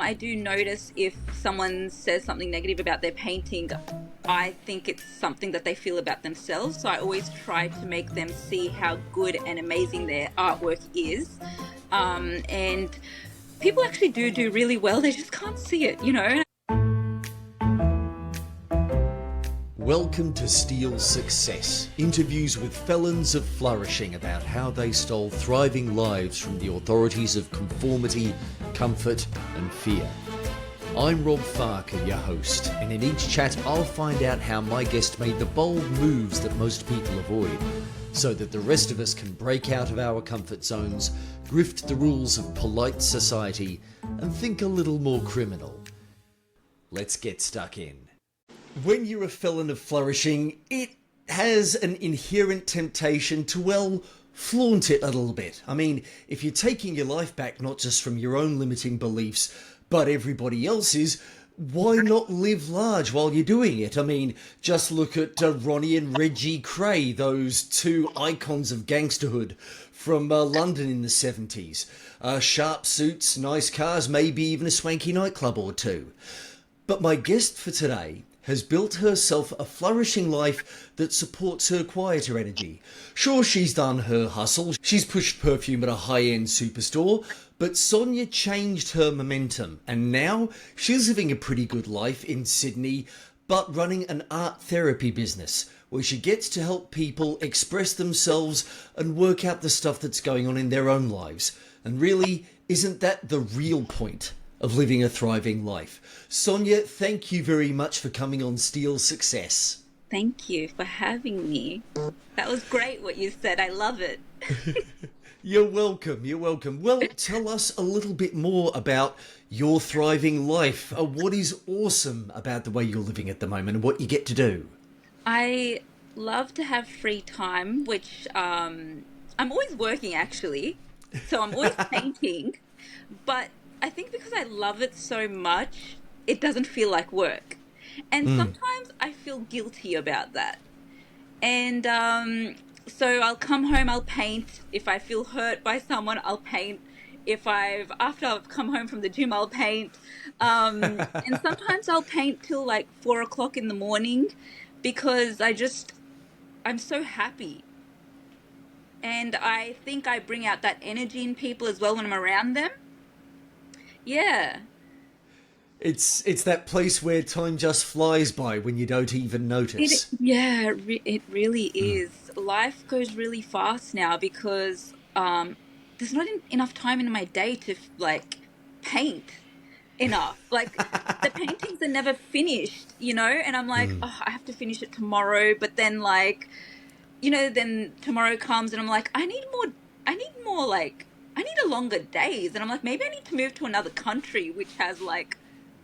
I do notice if someone says something negative about their painting, I think it's something that they feel about themselves. So I always try to make them see how good and amazing their artwork is. And people actually do really well. They just can't see it, you know. Welcome to Steele's Success. Interviews with felons of Flourshing about how they stole thriving lives from the authorities of conformity, comfort and fear. I'm Rob Farquhar, your host, and in each chat I'll find out how my guest made the bold moves that most people avoid, so that the rest of us can break out of our comfort zones, grift the rules of polite society, and think a little more criminal. Let's get stuck in. When you're a felon of Flourshing, it has an inherent temptation to, well, flaunt it a little bit. I mean, if you're taking your life back not just from your own limiting beliefs, but everybody else's, why not live large while you're doing it? I mean, just look at Ronnie and Reggie Kray, those two icons of gangsterhood from London in the 70s. Sharp suits, nice cars, maybe even a swanky nightclub or two. But my guest for today has built herself a flourishing life that supports her quieter energy. Sure, she's done her hustle, she's pushed perfume at a high-end superstore, but Sonia changed her momentum, and now she's living a pretty good life in Sydney, but running an art therapy business where she gets to help people express themselves and work out the stuff that's going on in their own lives. And really, isn't that the real point of living a thriving life? Sonia, thank you very much for coming on Steele's Success. Thank you for having me. That was great what you said. I love it. You're welcome, you're welcome. Well, tell us a little bit more about your thriving life. What is awesome about the way you're living at the moment and what you get to do? I love to have free time, which I'm always working actually. So I'm always painting. But I think because I love it so much, it doesn't feel like work. And sometimes I feel guilty about that. And so I'll come home, I'll paint. If I feel hurt by someone, I'll paint. After I've come home from the gym, I'll paint. And sometimes I'll paint till like 4 o'clock in the morning because I'm so happy. And I think I bring out that energy in people as well when I'm around them. Yeah. It's that place where time just flies by when you don't even notice. It really is. Life goes really fast now because there's not enough time in my day to like paint enough. Like the paintings are never finished, you know, and I'm like, oh, I have to finish it tomorrow. But then like, you know, then tomorrow comes and I'm like, I need a longer days. And I'm like, maybe I need to move to another country which has like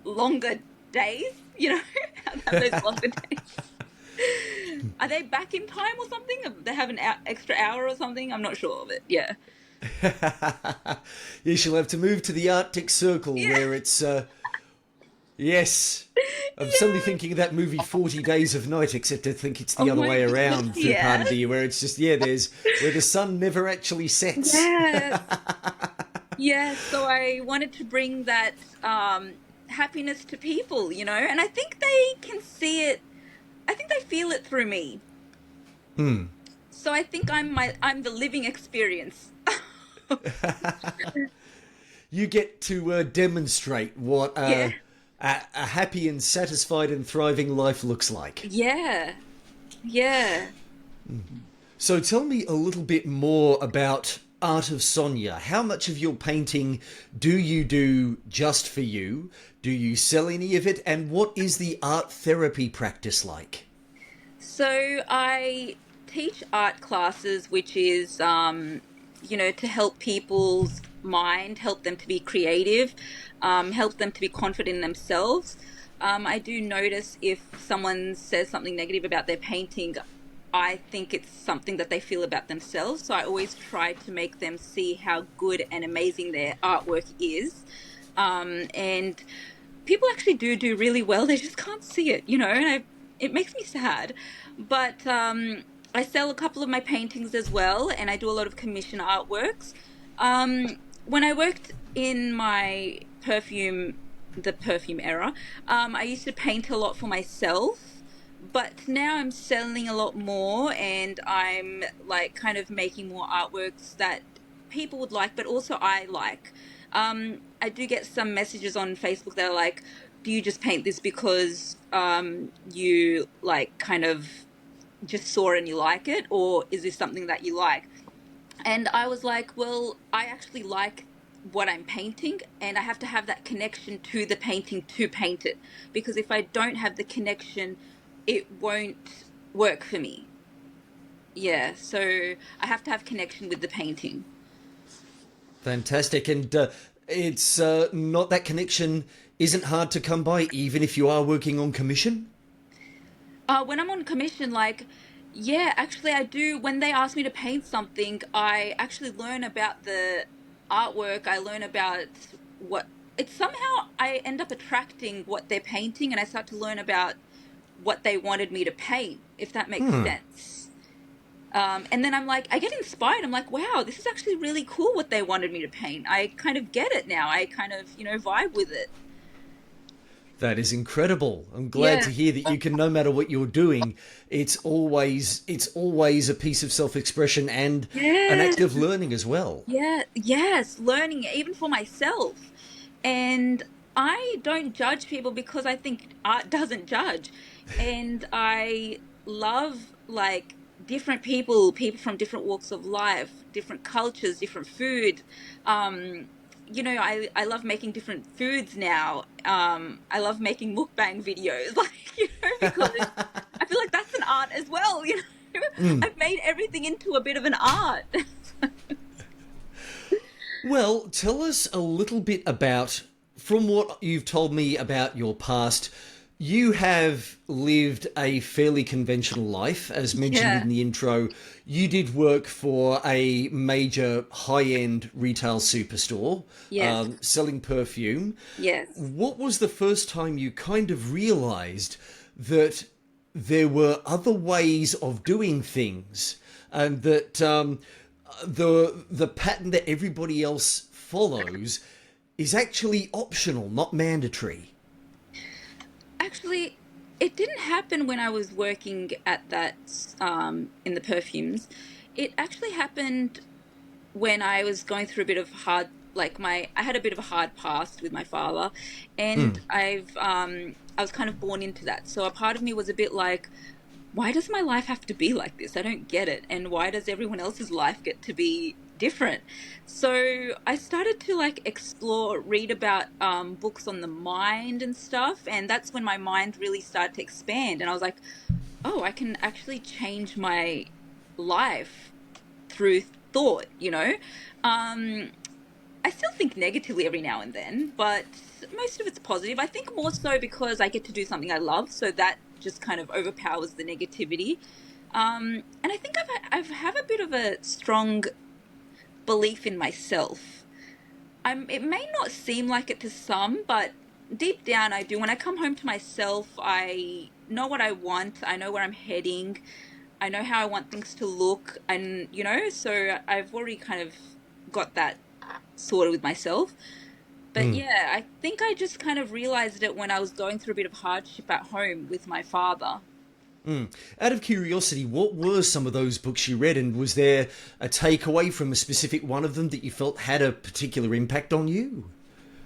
longer days, you know, have those longer days. Are they back in time or something? They have an extra hour or something? I'm not sure of it. Yeah. You shall have to move to the Arctic Circle where it's, yes. I'm suddenly thinking of that movie 40 Days of Night, except I think it's the other way around for part of the year, where it's just, there's where the sun never actually sets. Yes. Yeah, so I wanted to bring that happiness to people, you know, and I think they can see it. I think they feel it through me. So I think I'm the living experience. You get to demonstrate what a happy and satisfied and thriving life looks like. Yeah. So tell me a little bit more about Art of Sonia. How much of your painting do you do just for you? Do you sell any of it? And what is the art therapy practice like? So I teach art classes, which is, you know, to help people's mind, help them to be creative, help them to be confident in themselves. I do notice if someone says something negative about their painting, I think it's something that they feel about themselves. So I always try to make them see how good and amazing their artwork is. And people actually do really well. They just can't see it, you know, and it makes me sad. But I sell a couple of my paintings as well, and I do a lot of commission artworks. When I worked in my perfume the perfume era. I used to paint a lot for myself, but now I'm selling a lot more, and I'm like kind of making more artworks that people would like, but also I like. I do get some messages on Facebook that are like, do you just paint this because you like kind of just saw it and you like it, or is this something that you like? And I was like, well, I actually like what I'm painting, and I have to have that connection to the painting to paint it. Because if I don't have the connection, it won't work for me. Yeah, so I have to have connection with the painting. Fantastic. And it's not that connection isn't hard to come by, even if you are working on commission? When I'm on commission, like, yeah, actually, I do. When they ask me to paint something, I actually learn about the artwork. I learn about what it's somehow I end up attracting what they're painting, and I start to learn about what they wanted me to paint, if that makes sense. And then I'm like, I get inspired. I'm like, wow, this is actually really cool what they wanted me to paint. I kind of get it now. I kind of, vibe with it. That is incredible. I'm glad Yeah. to hear that you can, no matter what you're doing, it's always a piece of self-expression and an Yeah. act of learning as well. Yeah. Yes. Learning, even for myself. And I don't judge people because I think art doesn't judge. And I love like different people from different walks of life, different cultures, different food. I love making different foods now. I love making mukbang videos, like, because I feel like that's an art as well. I've made everything into a bit of an art. Well, tell us a little bit about, from what you've told me about your past, you have lived a fairly conventional life. As mentioned Yeah. in the intro, you did work for a major high-end retail superstore, Yes. selling perfume. Yes. What was the first time you kind of realised that there were other ways of doing things, and that the pattern that everybody else follows is actually optional, not mandatory? Actually, it didn't happen when I was working at that in the perfumes. It actually happened when I was going through a bit of hard, like I had a bit of a hard past with my father, and I was kind of born into that. So a part of me was a bit like, why does my life have to be like this? I don't get it. And why does everyone else's life get to be different? So I started to like explore, read about books on the mind and stuff. And that's when my mind really started to expand. And I was like, oh, I can actually change my life through thought. I still think negatively every now and then, but most of it's positive. I think more so because I get to do something I love, so that just kind of overpowers the negativity. And I think I've have a bit of a strong belief in myself. It may not seem like it to some, but deep down I do. When I come home to myself, I know what I want. I know where I'm heading. I know how I want things to look, and so I've already kind of got that sorted with myself. But yeah, I think I just kind of realized it when I was going through a bit of hardship at home with my father. Out of curiosity, what were some of those books you read, and was there a takeaway from a specific one of them that you felt had a particular impact on you?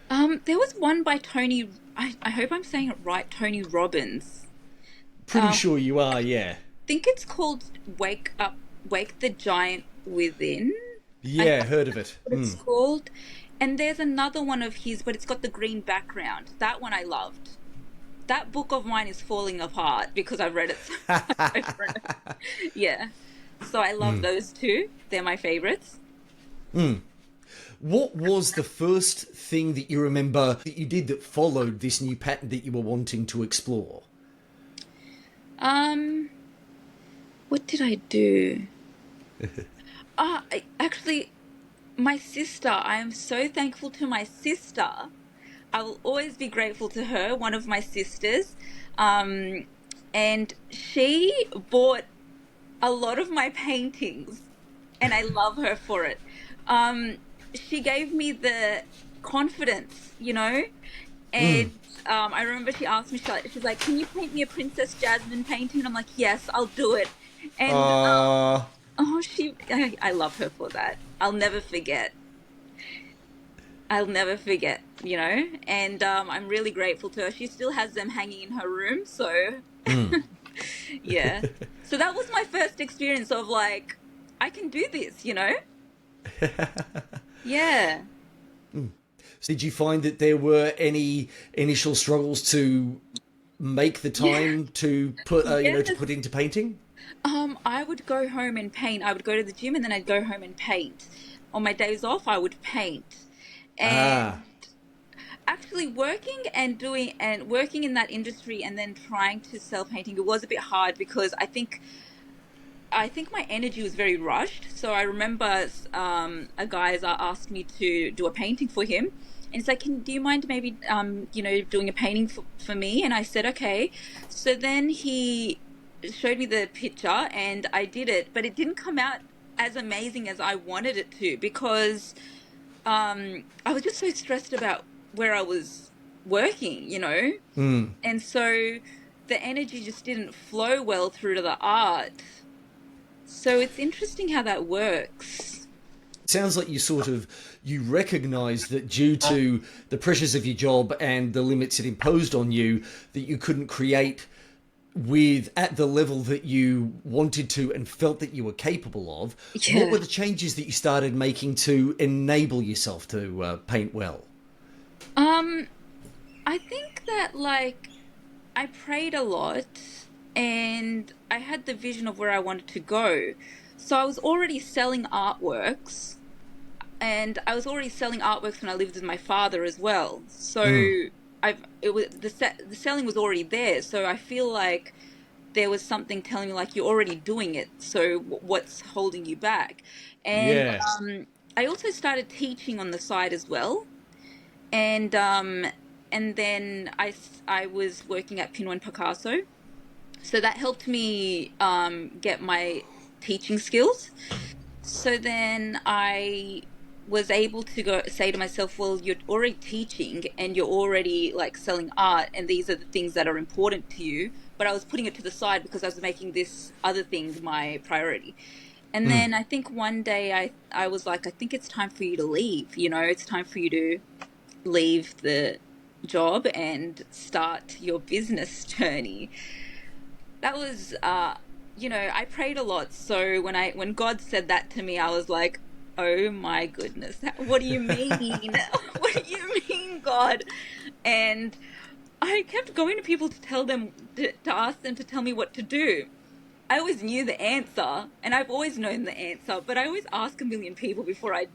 There was one by Tony. I hope I'm saying it right. Tony Robbins. Pretty sure you are, yeah. Think it's called Wake Up, Wake the Giant Within. I Yeah, think heard of it. that's what it's called. And there's another one of his, but it's got the green background. That one I loved. That book of mine is falling apart because I've read it so much over and over. Yeah. So I love those two. They're my favorites. What was the first thing that you remember that you did that followed this new pattern that you were wanting to explore? What did I do? Actually, my sister. I am so thankful to my sister. I will always be grateful to her, one of my sisters. And she bought a lot of my paintings, and I love her for it. She gave me the confidence, And I remember she asked me, she's like, "Can you paint me a Princess Jasmine painting?" And I'm like, "Yes, I'll do it." And Uh, oh, I love her for that. I'll never forget, you know. And I'm really grateful to her. She still has them hanging in her room, so yeah. So that was my first experience of like, I can do this, you know? Yeah. did you find that there were any initial struggles to make the Yeah. time to put, to Yes. put into painting? I would go home and paint. I would go to the gym and then I'd go home and paint. On my days off, I would paint. Ah, And actually working in that industry and then trying to sell painting, it was a bit hard because I think my energy was very rushed. So I remember a guy asked me to do a painting for him. And he's like, do you mind maybe, doing a painting for me? And I said, okay. So then he showed me the picture and I did it, but it didn't come out as amazing as I wanted it to because I was just so stressed about where I was working, you know? And so the energy just didn't flow well through to the art. So it's interesting how that works. sounds like you recognize that due to the pressures of your job and the limits it imposed on you, that you couldn't create with at the level that you wanted to and felt that you were capable of. What Yeah. were the changes that you started making to enable yourself to paint well? Um, I think that like I prayed a lot and I had the vision of where I wanted to go. So I was already selling artworks and I was already selling artworks when I lived with my father as well. So the selling was already there. So I feel like there was something telling me like you're already doing it. So what's holding you back? And Yeah. I also started teaching on the side as well. And then I was working at Pinot and Picasso, so that helped me get my teaching skills. So then I was able to go say to myself, well, you're already teaching and you're already like selling art, and these are the things that are important to you. But I was putting it to the side because I was making this other thing my priority. And then I think one day I was like, I think it's time for you to leave. You know, it's time for you to leave the job and start your business journey. That was I prayed a lot. So when God said that to me, I was like, "Oh my goodness. What do you mean? What do you mean, God?" And I kept going to people to tell them to ask them to tell me what to do. I always knew the answer, and I've always known the answer, but I always ask a million people before I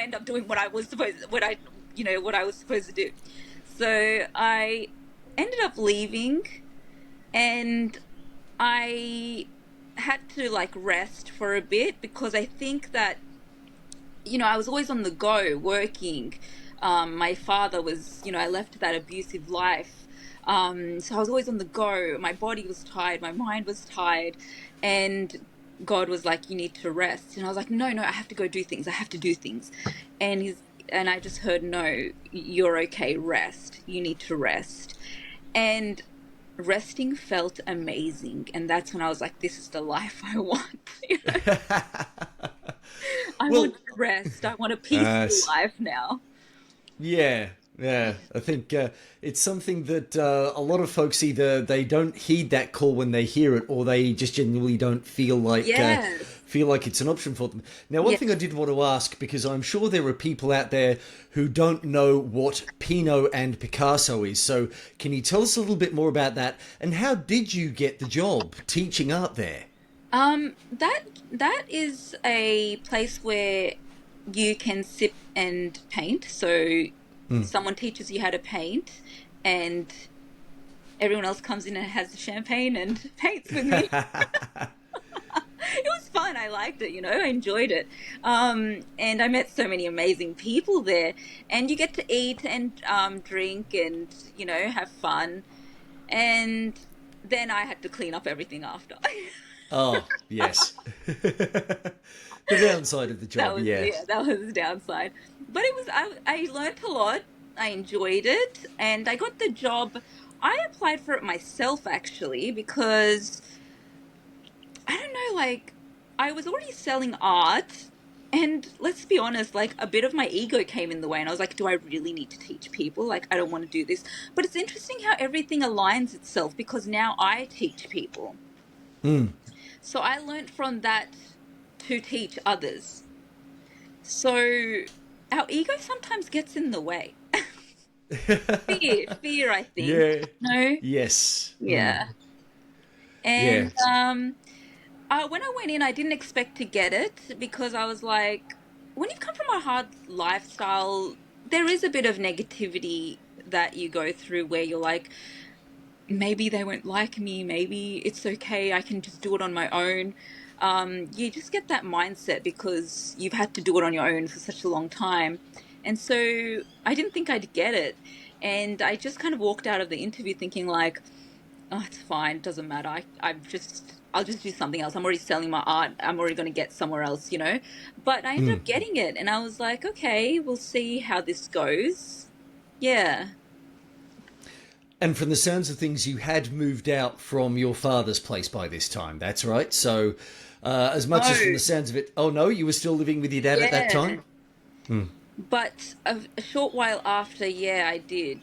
end up doing what I was supposed to do. So I ended up leaving, and I had to like rest for a bit because I think that I was always on the go working. My father was, I left that abusive life. So I was always on the go. My body was tired. My mind was tired. And God was like, you need to rest. And I was like, no, I have to go do things. I have to do things. And I just heard, no, you're okay. Rest. You need to rest. And resting felt amazing. And that's when I was like, this is the life I want. I want Well, rest. I want a uh, peaceful life now. yeah, yeah. I think it's something that a lot of folks either they don't heed that call when they hear it, or they just genuinely don't Yes. feel like it's an option for them. Now, one Yeah. thing I did want to ask, because I'm sure there are people out there who don't know what Pinot and Picasso is. So, can you tell us a little bit more about that? And how did you get the job teaching art there? That is a place where you can sip and paint. So someone teaches you how to paint, and everyone else comes in and has the champagne and paints with me. It was fun. I liked it, I enjoyed it. And I met so many amazing people there. And you get to eat and drink and, have fun. And then I had to clean up everything after. Oh, yes. The downside of the That job, was, yeah. yeah, that was the downside. But I learned a lot. I enjoyed it, and I got the job. I applied for it myself actually because I don't know, like I was already selling art, and let's be honest, like a bit of my ego came in the way, and I was like, do I really need to teach people? Like, I don't want to do this. But it's interesting how everything aligns itself because now I teach people. Mm. So I learned from that to teach others. So our ego sometimes gets in the way. Fear, I think. Yeah. No, Yes. Mm. yeah. Yeah. And when I went in, I didn't expect to get it because I was like, when you've come from a hard lifestyle, there is a bit of negativity that you go through where you're like, maybe they won't like me, maybe it's okay, I can just do it on my own. You just get that mindset because you've had to do it on your own for such a long time. And so I didn't think I'd get it. And I just kind of walked out of the interview thinking like, oh, it's fine, doesn't matter. I'll just do something else. I'm already selling my art. I'm already going to get somewhere else, you know? But I ended Mm. up getting it and I was like, okay, we'll see how this goes. Yeah. And from the sounds of things, you had moved out from your father's place by this time. That's right. So, as much as from No. the sounds of it, oh no, you were still living with your dad at that Yeah. time? Mm. But a short while after, yeah, I did.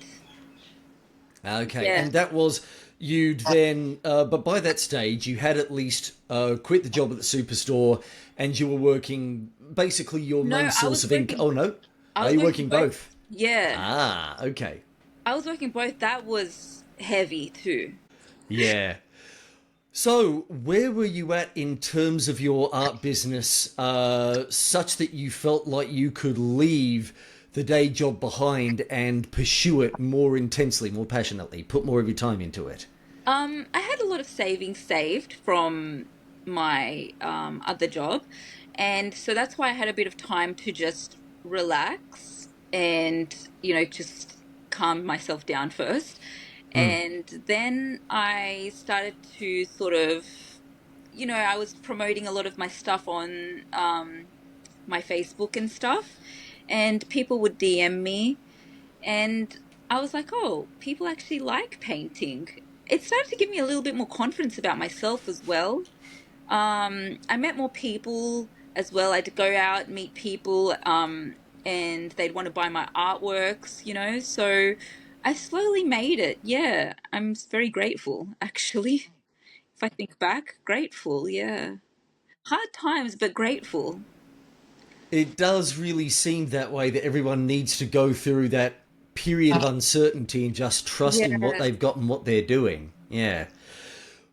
Okay. Yeah. And that was, you'd then, but by that stage, you had at least quit the job at the superstore and you were working basically your No, main source of income. Oh no. I Are was you working working both. both? Yeah. Ah, okay. I was working both. That was heavy too. Yeah. So, where were you at in terms of your art business, such that you felt like you could leave the day job behind and pursue it more intensely, more passionately, put more of your time into it? I had a lot of savings saved from my other job, and so that's why I had a bit of time to just relax and, just calm myself down first. Mm. And then I started to sort of, I was promoting a lot of my stuff on my Facebook and stuff, and people would DM me, and I was like, oh, people actually like painting. It started to give me a little bit more confidence about myself as well. I met more people as well. I'd go out, meet people, and they'd want to buy my artworks, So I slowly made it. Yeah, I'm very grateful, actually. If I think back, grateful, yeah. Hard times, but grateful. It does really seem that way, that everyone needs to go through that period of uncertainty and just trusting what Yeah. they've got and what they're doing. Yeah.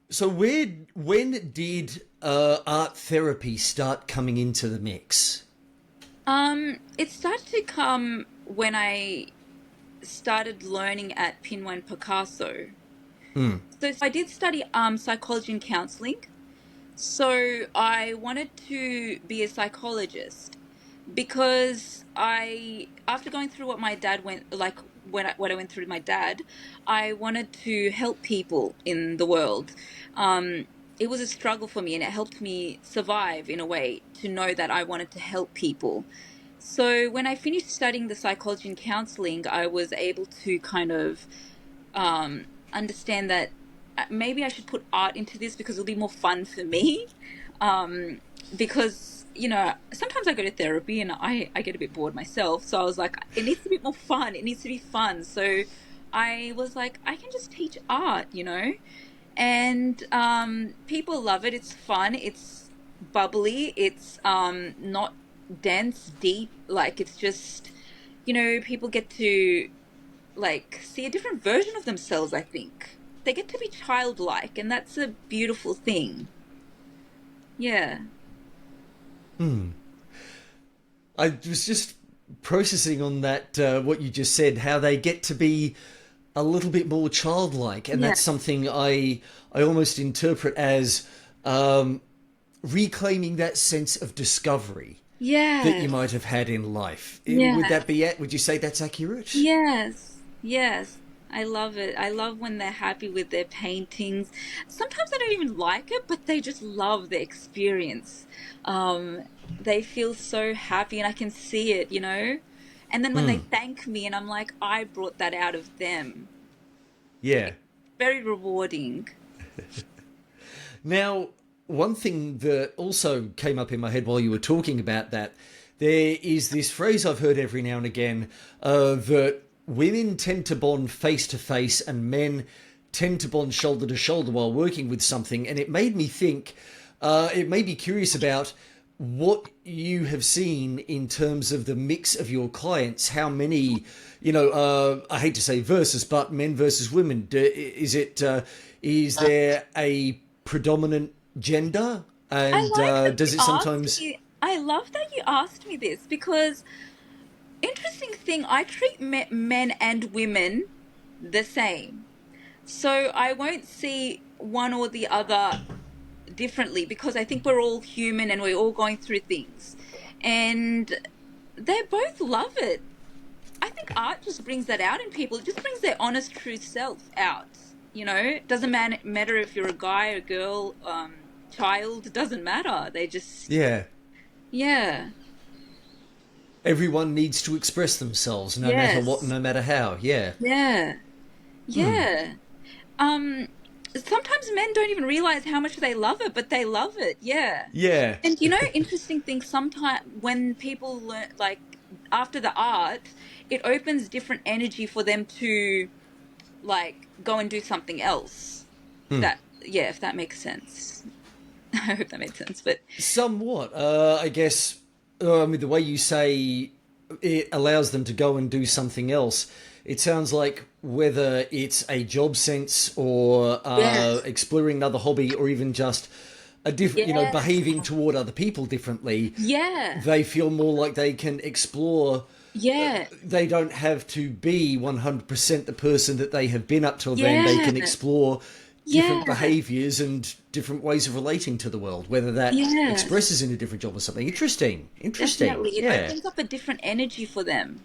So, when did art therapy start coming into the mix? It started to come when I started learning at Pinwan Picasso. Mm. So I did study psychology and counseling. So I wanted to be a psychologist because after going through what my dad went, like what I went through with my dad, I wanted to help people in the world. It was a struggle for me, and it helped me survive in a way to know that I wanted to help people. So when I finished studying the psychology and counseling, I was able to kind of understand that maybe I should put art into this because it'll be more fun for me. Because, sometimes I go to therapy and I get a bit bored myself. So I was like, it needs to be more fun. It needs to be fun. So I was like, I can just teach art. And people love it. It's fun. It's bubbly. It's not dense, deep. Like, it's just, people get to like see a different version of themselves, I think. They get to be childlike, and that's a beautiful thing. Yeah. Hmm. I was just processing on that, what you just said, how they get to be a little bit more childlike, and Yeah. that's something I almost interpret as reclaiming that sense of discovery that you Yes. might have had in life. Would Yeah. that be it? Would you say that's accurate? Yes. Yes. I love it. I love when they're happy with their paintings. Sometimes they don't even like it, but they just love the experience. Um, they feel so happy, and I can see it. And then when they Mm. thank me and I'm like, I brought that out of them. Yeah. Very rewarding. Now, one thing that also came up in my head while you were talking about that, there is this phrase I've heard every now and again that women tend to bond face to face and men tend to bond shoulder to shoulder while working with something. And it made me think, it made me curious about what you have seen in terms of the mix of your clients. How many, I hate to say versus, but men versus women. Is there a predominant gender? I And like that you does it asked sometimes? me. I love that you asked me this because interesting thing, I treat men and women the same. So I won't see one or the other differently because I think we're all human and we're all going through things. And they both love it. I think art just brings that out in people. It just brings their honest, true self out. It doesn't matter if you're a guy, a girl, child, it doesn't matter. They just, Yeah. yeah, Everyone needs to express themselves, no matter what, yes, no matter how. Yeah. yeah, yeah. Um, Sometimes men don't even realize how much they love it, but they love it. Yeah. Yeah. And interesting thing, sometimes when people learn, like after the art, it opens different energy for them to like go and do something else. If that makes sense. I hope that made sense. But Somewhat. I guess, I mean, the way you say it allows them to go and do something else, it sounds like whether it's a job sense or yes, exploring another hobby or even just a different, yes, behaving toward other people differently, yeah, they feel more like they can explore. yeah, They don't have to be 100% the person that they have been up till then. They yeah, can explore different yeah, behaviors and different ways of relating to the world, whether that yes, expresses in a different job or something. Interesting. Interesting. definitely. It Yeah. opens up a different energy for them.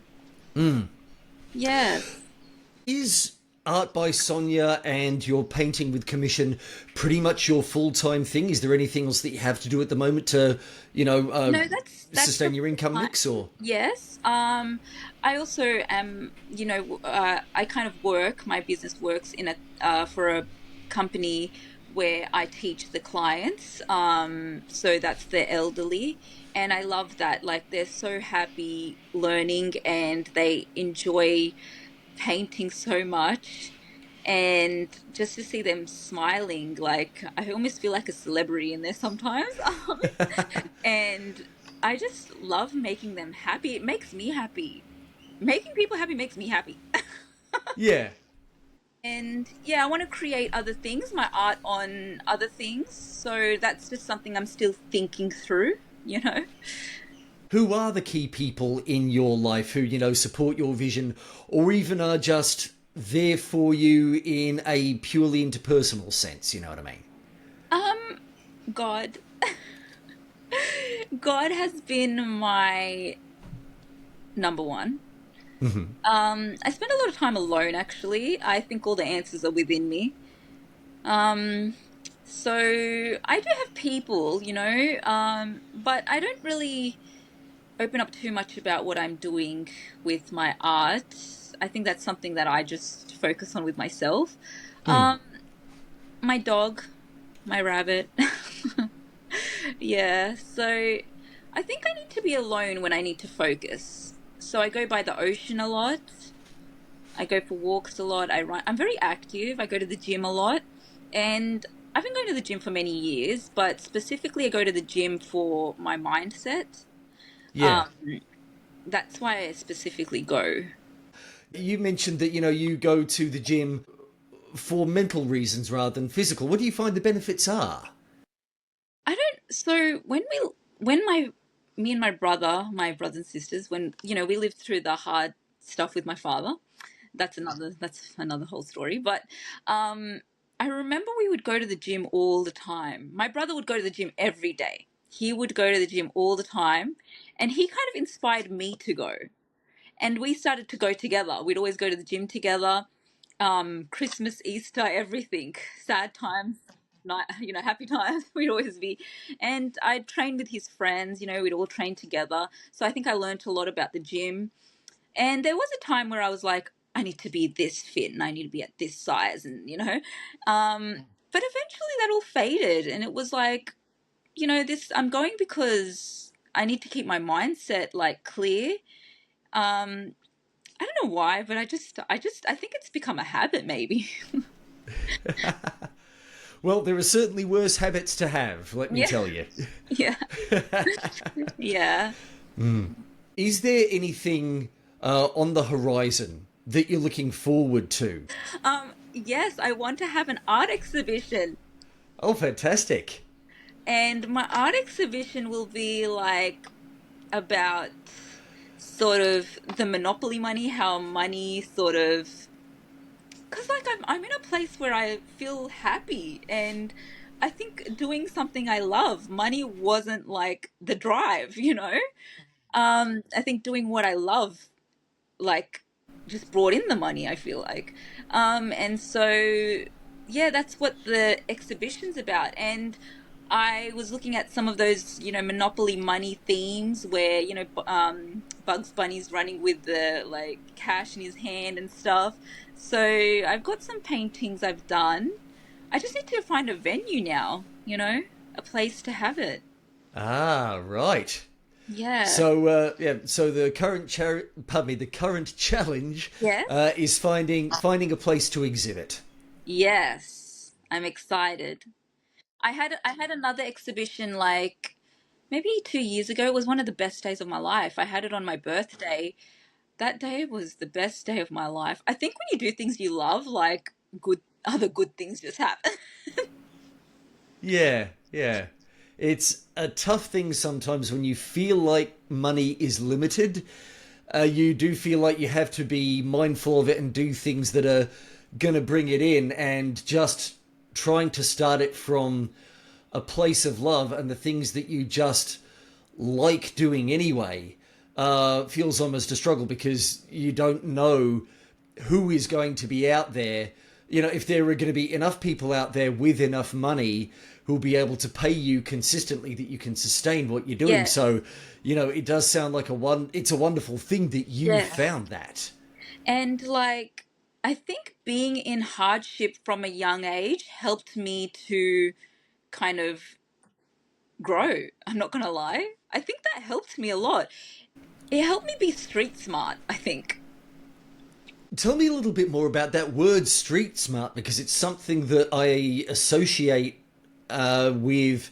Yes. Is art by Sonia and your painting with commission pretty much your full-time thing? Is there anything else that you have to do at the moment to, No, that's sustain the your income time. mix or? Yes. I also am, I kind of work, my business works in for a company where I teach the clients. So that's the elderly. And I love that. Like they're so happy learning and they enjoy painting so much. And just to see them smiling, like I almost feel like a celebrity in there sometimes. And I just love making them happy. It makes me happy. Making people happy makes me happy. Yeah. And yeah, I want to create other things, my art on other things. So that's just something I'm still thinking through. Who are the key people in your life who, support your vision or even are just there for you in a purely interpersonal sense? You know what I mean? Um, God. God has been my number one. I spend a lot of time alone actually. I think all the answers are within me. Um, so I do have people, but I don't really open up too much about what I'm doing with my art. I think that's something that I just focus on with myself. Um, my dog, my rabbit. Yeah, so I think I need to be alone when I need to focus. So I go by the ocean a lot. I go for walks a lot. I run. I'm very active. I go to the gym a lot. And I've been going to the gym for many years, but specifically I go to the gym for my mindset. Yeah. Um, that's why I specifically go. You mentioned that, you go to the gym for mental reasons rather than physical. What do you find the benefits are? I don't. So when me and my brothers and sisters, when we lived through the hard stuff with my father. That's another whole story. But um, I remember we would go to the gym all the time. My brother would go to the gym every day. He would go to the gym all the time, and he kind of inspired me to go. And we started to go together. We'd always go to the gym together. Christmas, Easter, everything. Sad times, happy times. We'd always be. And I'd train with his friends. We'd all train together. So I think I learned a lot about the gym. And there was a time where I was like, I need to be this fit and I need to be at this size, and but eventually that all faded, and it was like, this I'm going because I need to keep my mindset like clear. Um, I don't know why, but I think it's become a habit maybe. Well, there are certainly worse habits to have, let me Yeah. tell you. Yeah. Yeah. Is there anything on the horizon that you're looking forward to? Yes, I want to have an art exhibition. Oh, fantastic. And my art exhibition will be like about sort of the monopoly money, how money sort of, because like I'm in a place where I feel happy, and I think doing something I love, money wasn't like the drive, you know? I think doing what I love like just brought in the money, I feel like. And so yeah, that's what the exhibition's about. And I was looking at some of those, Monopoly money themes where, Bugs Bunny's running with the like cash in his hand and stuff. So I've got some paintings I've done. I just need to find a venue now, a place to have it. Ah, right. Yeah. So so the the current challenge Yes. is finding a place to exhibit. Yes. I'm excited. I had another exhibition like maybe 2 years ago. It was one of the best days of my life. I had it on my birthday. That day was the best day of my life. I think when you do things you love, like good other good things just happen. Yeah, yeah. It's a tough thing sometimes when you feel like money is limited. You do feel like you have to be mindful of it and do things that are going to bring it in, and just trying to start it from a place of love and the things that you just like doing anyway feels almost a struggle, because you don't know who is going to be out there. If there are going to be enough people out there with enough money who'll be able to pay you consistently that you can sustain what you're doing. Yes. So, it does sound like it's a wonderful thing that you Yes. found that. And like I think being in hardship from a young age helped me to kind of grow. I'm not gonna lie. I think that helped me a lot. It helped me be street smart, I think. Tell me a little bit more about that word street smart, because it's something that I associate with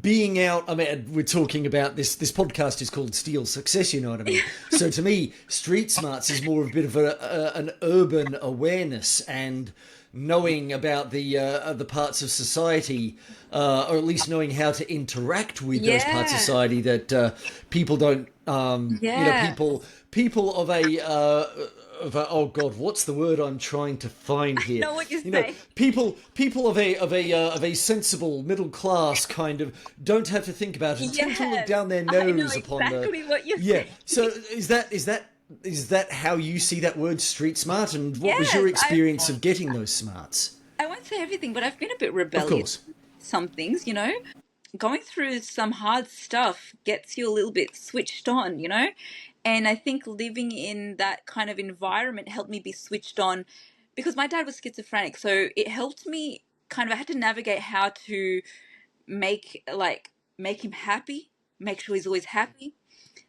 being out. I mean, we're talking about this podcast is called Steel Success, you know what I mean? So to me, street smarts is more of a bit of an urban awareness and knowing about the parts of society, or at least knowing how to interact with those parts of Yeah. society that people don't, Yeah. people of a, oh god, what's the word I'm trying to find I here? know what you're saying. People of a sensible middle class kind of don't have to think about it, tend to look Yes. down their I know nose upon the. exactly what you're Yeah. saying. So is that how you see that word street smart, and what was your Yes, experience of getting those smarts? I won't say everything, but I've been a bit Of rebellious. course. Some things. Going through some hard stuff gets you a little bit switched on. And I think living in that kind of environment helped me be switched on because my dad was schizophrenic. So it helped me kind of, I had to navigate how to make him happy, make sure he's always happy.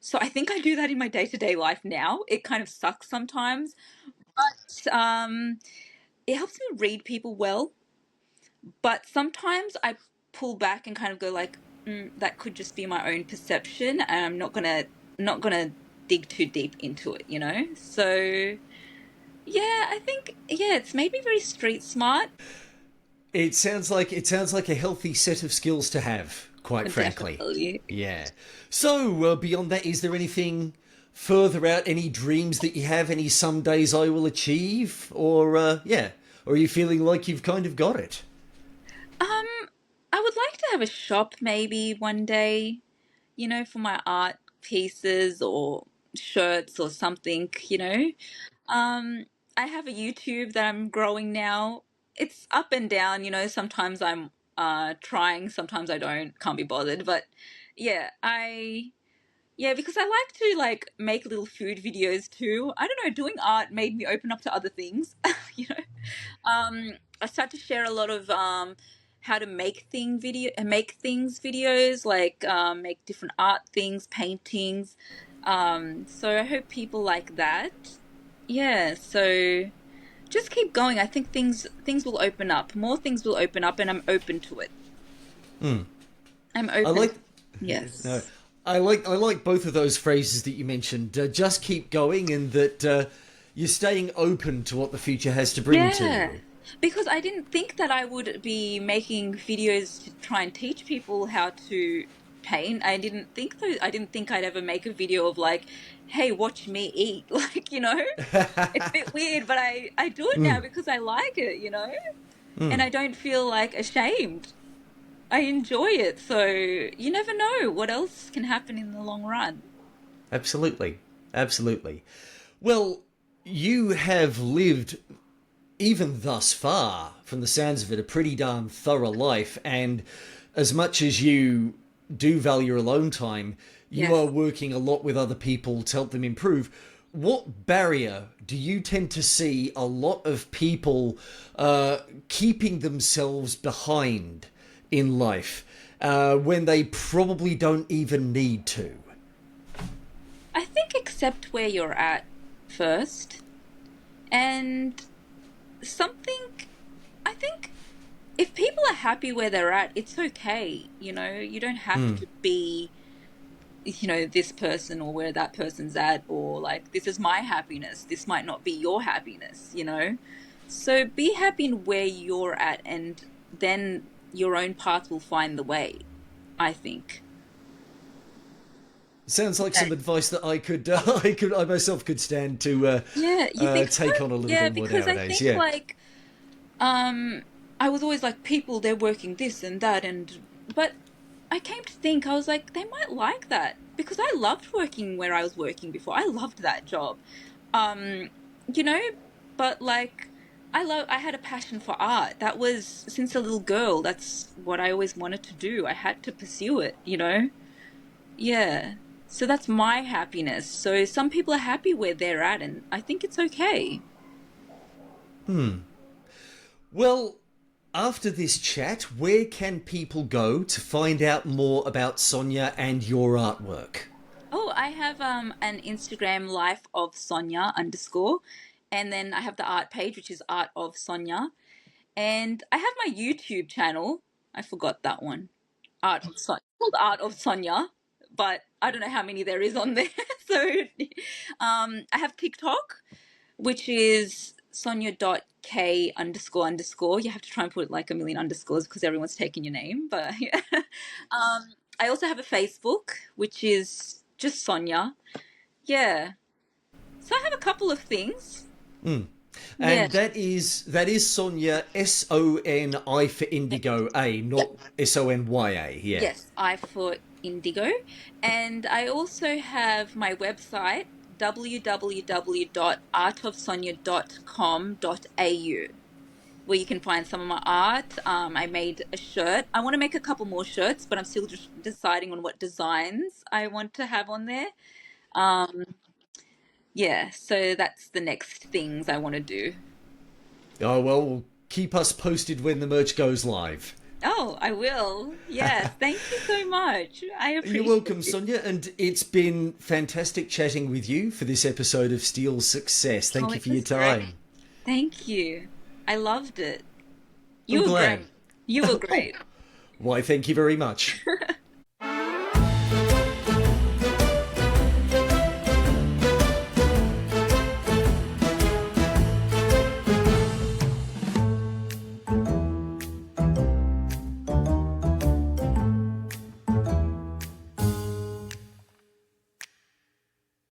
So I think I do that in my day-to-day life now. It kind of sucks sometimes, but it helps me read people well. But sometimes I pull back and kind of go like, that could just be my own perception, and I'm not gonna dig too deep into it. So yeah, I think yeah, it's made me very street smart. It sounds like a healthy set of skills to have, quite frankly. Definitely. Yeah. So beyond that, is there anything further out? Any dreams that you have? Any some days I will achieve? Or yeah, or are you feeling like you've kind of got it? Um, I would like to have a shop maybe one day, for my art pieces or shirts or something. Um, I have a YouTube that I'm growing now. It's up and down. Sometimes I'm trying, sometimes I don't, can't be bothered. But yeah, I Yeah, because I like to like make little food videos too. I don't know, doing art made me open up to other things. you know. I started to share a lot of how to make things videos, like make different art things, paintings. So I hope people like that. Yeah, so just keep going. I think things will open up. More things will open up, and I'm open to it. I'm I open. like no, Yes. I like both of those phrases that you mentioned. Just keep going, and that you're staying open to what the future has to bring to Yeah, you. because I didn't think that I would be making videos to try and teach people how to paint. I didn't think I'd ever make a video of like, hey, watch me eat. Like, it's a bit weird, but I do it now because I like it, and I don't feel like ashamed. I enjoy it. So you never know what else can happen in the long run. Absolutely, absolutely. Well, you have lived, even thus far, from the sounds of it, a pretty darn thorough life. And as much as you do value your alone time, you are Yes. working a lot with other people to help them improve. What barrier do you tend to see a lot of people keeping themselves behind in life when they probably don't even need to? I think accept where you're at first. And something, I think if people are happy where they're at, it's okay. You don't have to be, this person or where that person's at, or like, this is my happiness. This might not be your happiness. So be happy in where you're at, and then your own path will find the way, I think. Sounds like Yeah. some advice that I myself could stand to Yeah, you think so? take on a little Yeah, bit more because I nowadays. think Yeah. like Um, I was always like, people, they're working this and that, but I came to think, I was like, they might like that because I loved working where I was working before. I loved that job. Um, you know, but like, I had a passion for art. That was since a little girl. That's what I always wanted to do. I had to pursue it. Yeah. So that's my happiness. So some people are happy where they're at, and I think it's okay. Well, after this chat, where can people go to find out more about Sonia and your artwork? Oh, I have an Instagram life of Sonia underscore, and then I have the art page which is art of Sonia, and I have my YouTube channel. I forgot that one. Art of Sonia, called Art of Sonia, but I don't know how many there is on there. So, I have TikTok, which is Sonia.k underscore underscore. You have to try and put like a million underscores because everyone's taking your name. But yeah. I also have a Facebook, which is just Sonia. Yeah. So I have a couple of things. Yeah. And that is Sonia, SONI for Indigo A, Yeah. not SONYA. Yeah. Yes, I for Indigo. And I also have my website, www.artofsonia.com.au, where you can find some of my art. I made a shirt. I want to make a couple more shirts, but I'm still just deciding on what designs I want to have on there. Um, yeah, so that's the next things I want to do. Oh well, keep us posted when the merch goes live. Oh, I will. Yes, thank you so much. I You're appreciate welcome, it. Sonia, and it's been fantastic chatting with you for this episode of Steel Success. Oh, Thank you it for your was great. time. Thank you. I loved it. I'm You were glad. great. You were Oh, great. why, thank you very much.